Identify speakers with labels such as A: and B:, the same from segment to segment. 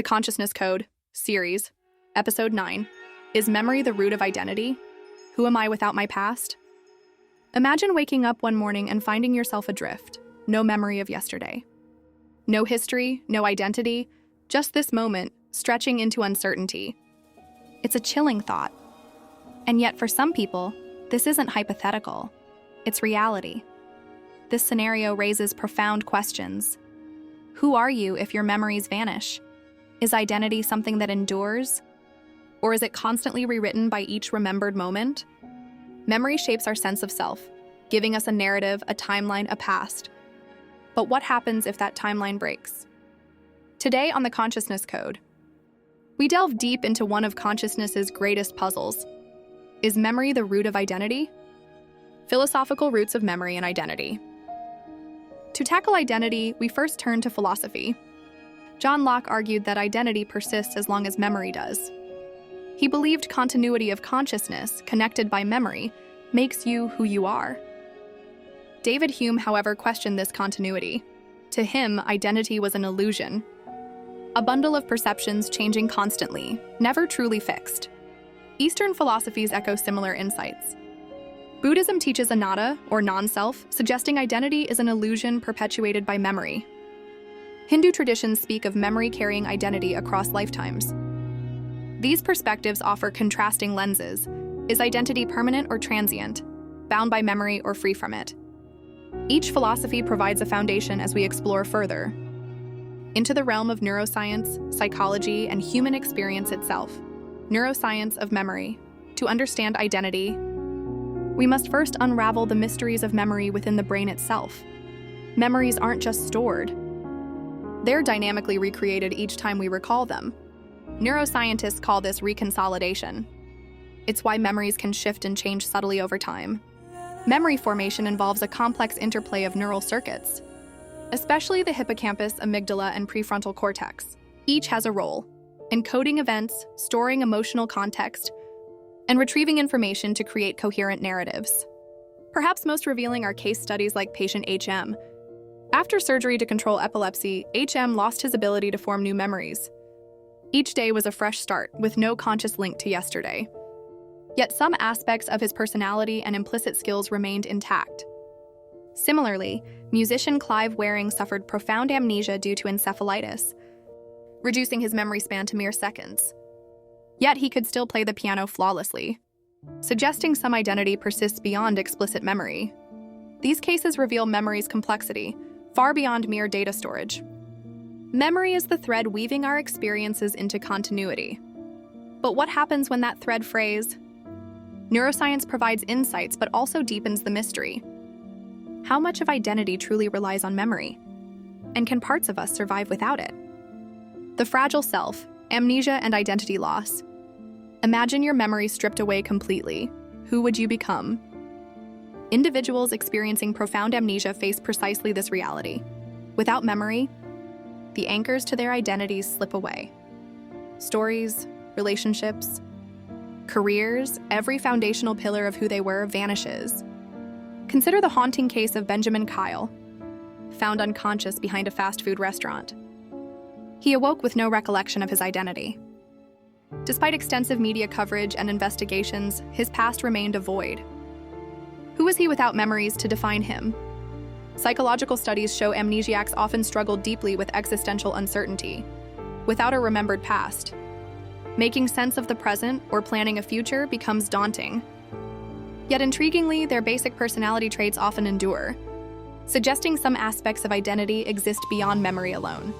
A: The Consciousness Code, Series, Episode 9, Is Memory the Root of Identity? Who am I without my past? Imagine waking up one morning and finding yourself adrift, no memory of yesterday. No history, no identity, just this moment, stretching into uncertainty. It's a chilling thought. And yet for some people, this isn't hypothetical. It's reality. This scenario raises profound questions. Who are you if your memories vanish? Is identity something that endures? Or is it constantly rewritten by each remembered moment? Memory shapes our sense of self, giving us a narrative, a timeline, a past. But what happens if that timeline breaks? Today on The Consciousness Code, we delve deep into one of consciousness's greatest puzzles. Is memory the root of identity? Philosophical roots of memory and identity. To tackle identity, we first turn to philosophy. John Locke argued that identity persists as long as memory does. He believed continuity of consciousness, connected by memory, makes you who you are. David Hume, however, questioned this continuity. To him, identity was an illusion, a bundle of perceptions changing constantly, never truly fixed. Eastern philosophies echo similar insights. Buddhism teaches anatta, or non-self, suggesting identity is an illusion perpetuated by memory. Hindu traditions speak of memory carrying identity across lifetimes. These perspectives offer contrasting lenses. Is identity permanent or transient, bound by memory or free from it? Each philosophy provides a foundation as we explore further into the realm of neuroscience, psychology, and human experience itself. Neuroscience of memory. To understand identity, we must first unravel the mysteries of memory within the brain itself. Memories aren't just stored. They're dynamically recreated each time we recall them. Neuroscientists call this reconsolidation. It's why memories can shift and change subtly over time. Memory formation involves a complex interplay of neural circuits, especially the hippocampus, amygdala, and prefrontal cortex. Each has a role: encoding events, storing emotional context, and retrieving information to create coherent narratives. Perhaps most revealing are case studies like patient HM. After surgery to control epilepsy, HM lost his ability to form new memories. Each day was a fresh start, with no conscious link to yesterday. Yet some aspects of his personality and implicit skills remained intact. Similarly, musician Clive Waring suffered profound amnesia due to encephalitis, reducing his memory span to mere seconds. Yet he could still play the piano flawlessly, suggesting some identity persists beyond explicit memory. These cases reveal memory's complexity, far beyond mere data storage. Memory is the thread weaving our experiences into continuity. But what happens when that thread frays? Neuroscience provides insights but also deepens the mystery. How much of identity truly relies on memory? And can parts of us survive without it? The fragile self, amnesia, and identity loss. Imagine your memory stripped away completely. Who would you become? Individuals experiencing profound amnesia face precisely this reality. Without memory, the anchors to their identities slip away. Stories, relationships, careers, every foundational pillar of who they were vanishes. Consider the haunting case of Benjamin Kyle, found unconscious behind a fast food restaurant. He awoke with no recollection of his identity. Despite extensive media coverage and investigations, his past remained a void. Who was he without memories to define him? Psychological studies show amnesiacs often struggle deeply with existential uncertainty, without a remembered past. Making sense of the present or planning a future becomes daunting. Yet intriguingly, their basic personality traits often endure, suggesting some aspects of identity exist beyond memory alone.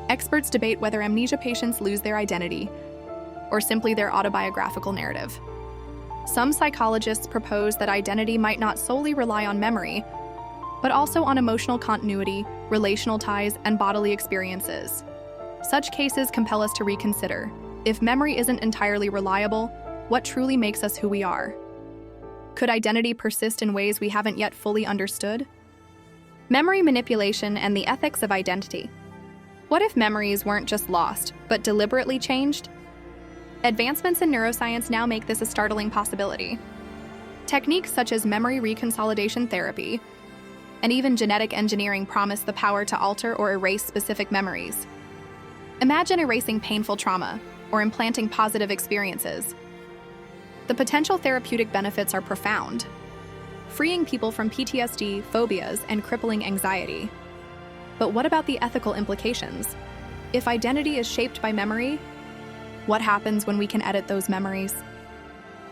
A: Experts debate whether amnesia patients lose their identity or simply their autobiographical narrative. Some psychologists propose that identity might not solely rely on memory, but also on emotional continuity, relational ties, and bodily experiences. Such cases compel us to reconsider. If memory isn't entirely reliable, what truly makes us who we are? Could identity persist in ways we haven't yet fully understood? Memory manipulation and the ethics of identity. What if memories weren't just lost, but deliberately changed? Advancements in neuroscience now make this a startling possibility. Techniques such as memory reconsolidation therapy and even genetic engineering promise the power to alter or erase specific memories. Imagine erasing painful trauma or implanting positive experiences. The potential therapeutic benefits are profound, freeing people from PTSD, phobias, and crippling anxiety. But what about the ethical implications? If identity is shaped by memory, what happens when we can edit those memories?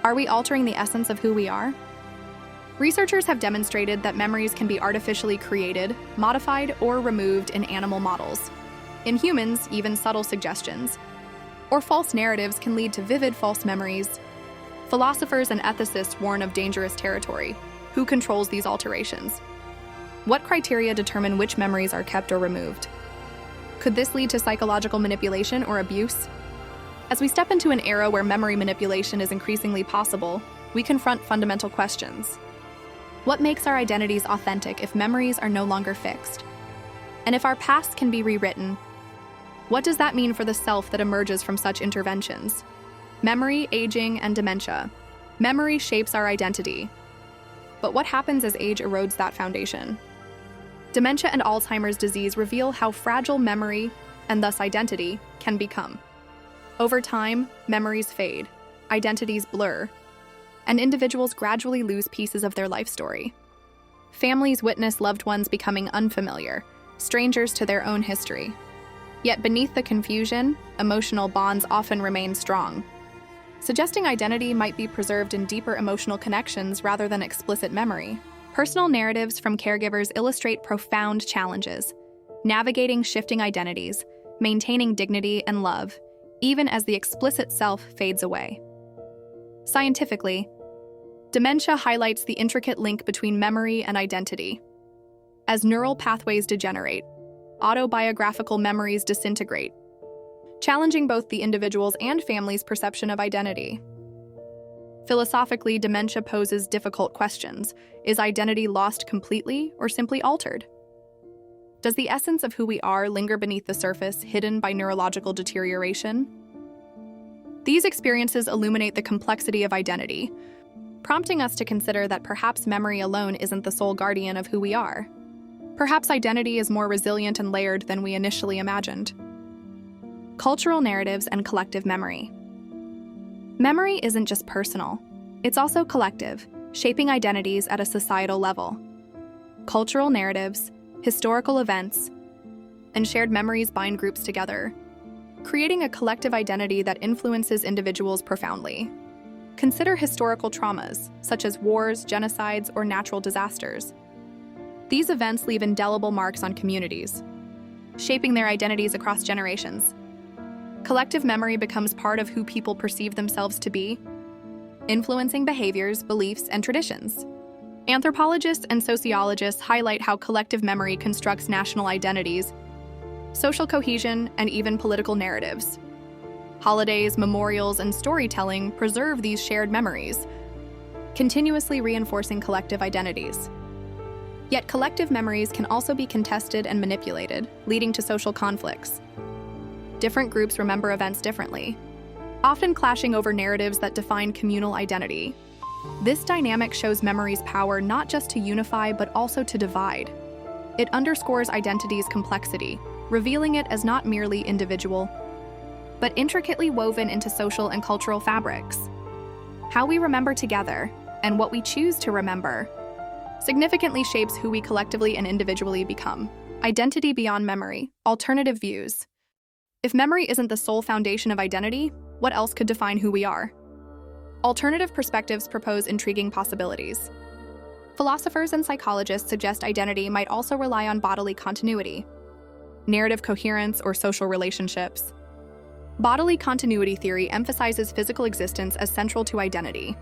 A: Are we altering the essence of who we are? Researchers have demonstrated that memories can be artificially created, modified, or removed in animal models. In humans, even subtle suggestions or false narratives can lead to vivid false memories. Philosophers and ethicists warn of dangerous territory. Who controls these alterations? What criteria determine which memories are kept or removed? Could this lead to psychological manipulation or abuse? As we step into an era where memory manipulation is increasingly possible, we confront fundamental questions. What makes our identities authentic if memories are no longer fixed? And if our past can be rewritten, what does that mean for the self that emerges from such interventions? Memory, aging, and dementia. Memory shapes our identity. But what happens as age erodes that foundation? Dementia and Alzheimer's disease reveal how fragile memory, and thus identity, can become. Over time, memories fade, identities blur, and individuals gradually lose pieces of their life story. Families witness loved ones becoming unfamiliar, strangers to their own history. Yet beneath the confusion, emotional bonds often remain strong, suggesting identity might be preserved in deeper emotional connections rather than explicit memory. Personal narratives from caregivers illustrate profound challenges, navigating shifting identities, maintaining dignity and love, even as the explicit self fades away. Scientifically, dementia highlights the intricate link between memory and identity. As neural pathways degenerate, autobiographical memories disintegrate, challenging both the individual's and family's perception of identity. Philosophically, dementia poses difficult questions. Is identity lost completely or simply altered? Does the essence of who we are linger beneath the surface, hidden by neurological deterioration? These experiences illuminate the complexity of identity, prompting us to consider that perhaps memory alone isn't the sole guardian of who we are. Perhaps identity is more resilient and layered than we initially imagined. Cultural narratives and collective memory. Memory isn't just personal, it's also collective, shaping identities at a societal level. Cultural narratives, historical events, and shared memories bind groups together, creating a collective identity that influences individuals profoundly. Consider historical traumas, such as wars, genocides, or natural disasters. These events leave indelible marks on communities, shaping their identities across generations. Collective memory becomes part of who people perceive themselves to be, influencing behaviors, beliefs, and traditions. Anthropologists and sociologists highlight how collective memory constructs national identities, social cohesion, and even political narratives. Holidays, memorials, and storytelling preserve these shared memories, continuously reinforcing collective identities. Yet collective memories can also be contested and manipulated, leading to social conflicts. Different groups remember events differently, often clashing over narratives that define communal identity. This dynamic shows memory's power not just to unify but also to divide. It underscores identity's complexity, revealing it as not merely individual, but intricately woven into social and cultural fabrics. How we remember together, and what we choose to remember, significantly shapes who we collectively and individually become. Identity beyond memory, alternative views. If memory isn't the sole foundation of identity, what else could define who we are? Alternative perspectives propose intriguing possibilities. Philosophers and psychologists suggest identity might also rely on bodily continuity, narrative coherence, or social relationships. Bodily continuity theory emphasizes physical existence as central to identity.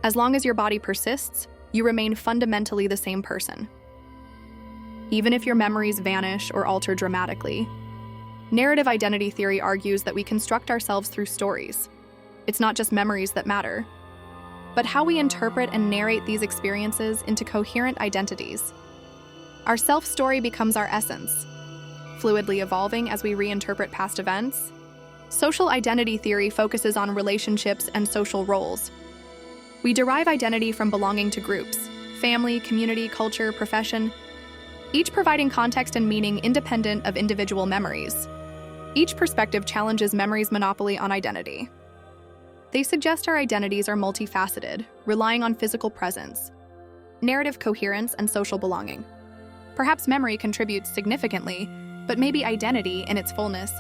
A: As long as your body persists, you remain fundamentally the same person. Even if your memories vanish or alter dramatically, narrative identity theory argues that we construct ourselves through stories. It's not just memories that matter, but how we interpret and narrate these experiences into coherent identities. Our self-story becomes our essence, fluidly evolving as we reinterpret past events. Social identity theory focuses on relationships and social roles. We derive identity from belonging to groups, family, community, culture, profession, each providing context and meaning independent of individual memories. Each perspective challenges memory's monopoly on identity. They suggest our identities are multifaceted, relying on physical presence, narrative coherence, and social belonging. Perhaps memory contributes significantly, but maybe identity, in its fullness,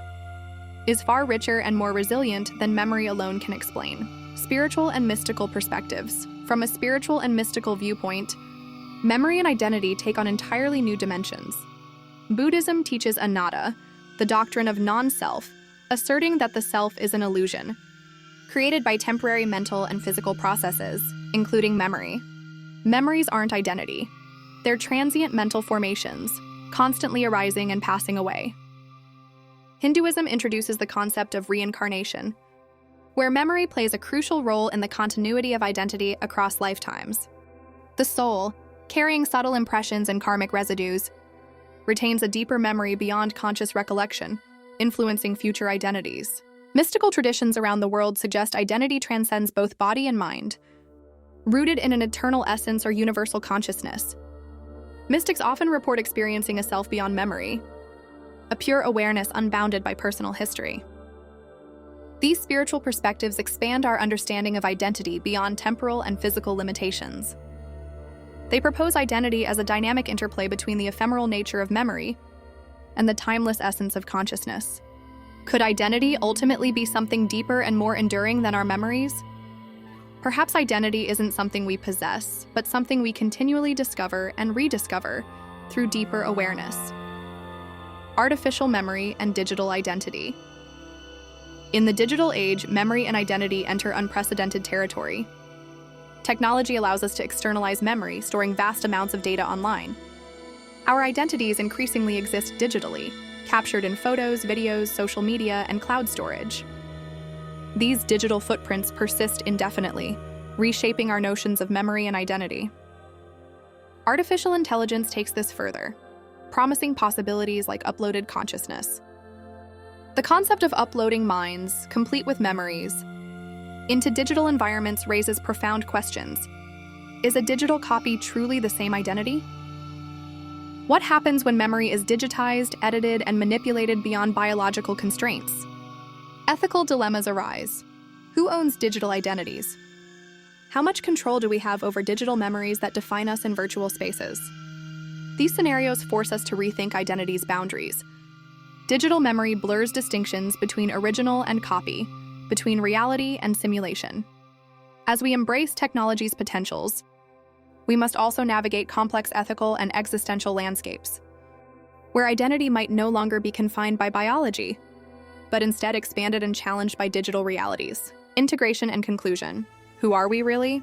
A: is far richer and more resilient than memory alone can explain. Spiritual and mystical perspectives. From a spiritual and mystical viewpoint, memory and identity take on entirely new dimensions. Buddhism teaches anatta, the doctrine of non-self, asserting that the self is an illusion, created by temporary mental and physical processes, including memory. Memories aren't identity. They're transient mental formations, constantly arising and passing away. Hinduism introduces the concept of reincarnation, where memory plays a crucial role in the continuity of identity across lifetimes. The soul, carrying subtle impressions and karmic residues, retains a deeper memory beyond conscious recollection, influencing future identities. Mystical traditions around the world suggest identity transcends both body and mind, rooted in an eternal essence or universal consciousness. Mystics often report experiencing a self beyond memory, a pure awareness unbounded by personal history. These spiritual perspectives expand our understanding of identity beyond temporal and physical limitations. They propose identity as a dynamic interplay between the ephemeral nature of memory and the timeless essence of consciousness. Could identity ultimately be something deeper and more enduring than our memories? Perhaps identity isn't something we possess, but something we continually discover and rediscover through deeper awareness. Artificial memory and digital identity. In the digital age, memory and identity enter unprecedented territory. Technology allows us to externalize memory, storing vast amounts of data online. Our identities increasingly exist digitally, captured in photos, videos, social media, and cloud storage. These digital footprints persist indefinitely, reshaping our notions of memory and identity. Artificial intelligence takes this further, promising possibilities like uploaded consciousness. The concept of uploading minds, complete with memories, into digital environments raises profound questions. Is a digital copy truly the same identity? What happens when memory is digitized, edited, and manipulated beyond biological constraints? Ethical dilemmas arise. Who owns digital identities? How much control do we have over digital memories that define us in virtual spaces? These scenarios force us to rethink identity's boundaries. Digital memory blurs distinctions between original and copy, between reality and simulation. As we embrace technology's potentials, we must also navigate complex ethical and existential landscapes, where identity might no longer be confined by biology, but instead expanded and challenged by digital realities. Integration and conclusion. Who are we really?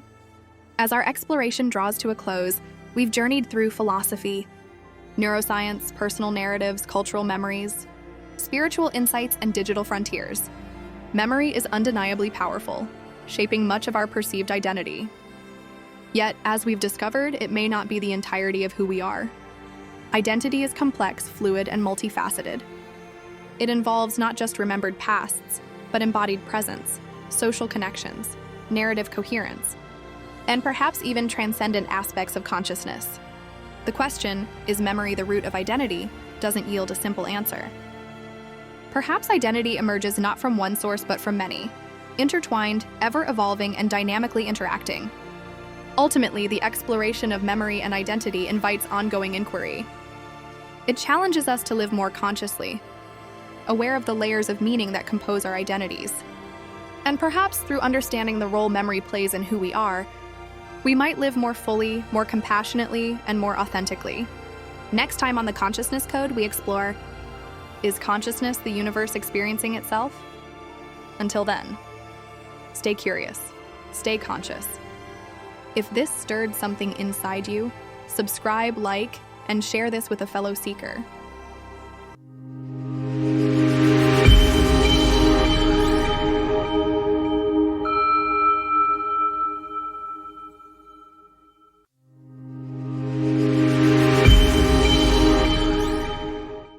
A: As our exploration draws to a close, we've journeyed through philosophy, neuroscience, personal narratives, cultural memories, spiritual insights, and digital frontiers. Memory is undeniably powerful, shaping much of our perceived identity. Yet, as we've discovered, it may not be the entirety of who we are. Identity is complex, fluid, and multifaceted. It involves not just remembered pasts, but embodied presence, social connections, narrative coherence, and perhaps even transcendent aspects of consciousness. The question, is memory the root of identity, doesn't yield a simple answer. Perhaps identity emerges not from one source but from many, intertwined, ever-evolving, and dynamically interacting. Ultimately, the exploration of memory and identity invites ongoing inquiry. It challenges us to live more consciously, aware of the layers of meaning that compose our identities. And perhaps through understanding the role memory plays in who we are, we might live more fully, more compassionately, and more authentically. Next time on The Consciousness Code, we explore, is consciousness the universe experiencing itself? Until then, stay curious, stay conscious. If this stirred something inside you, subscribe, like, and share this with a fellow seeker.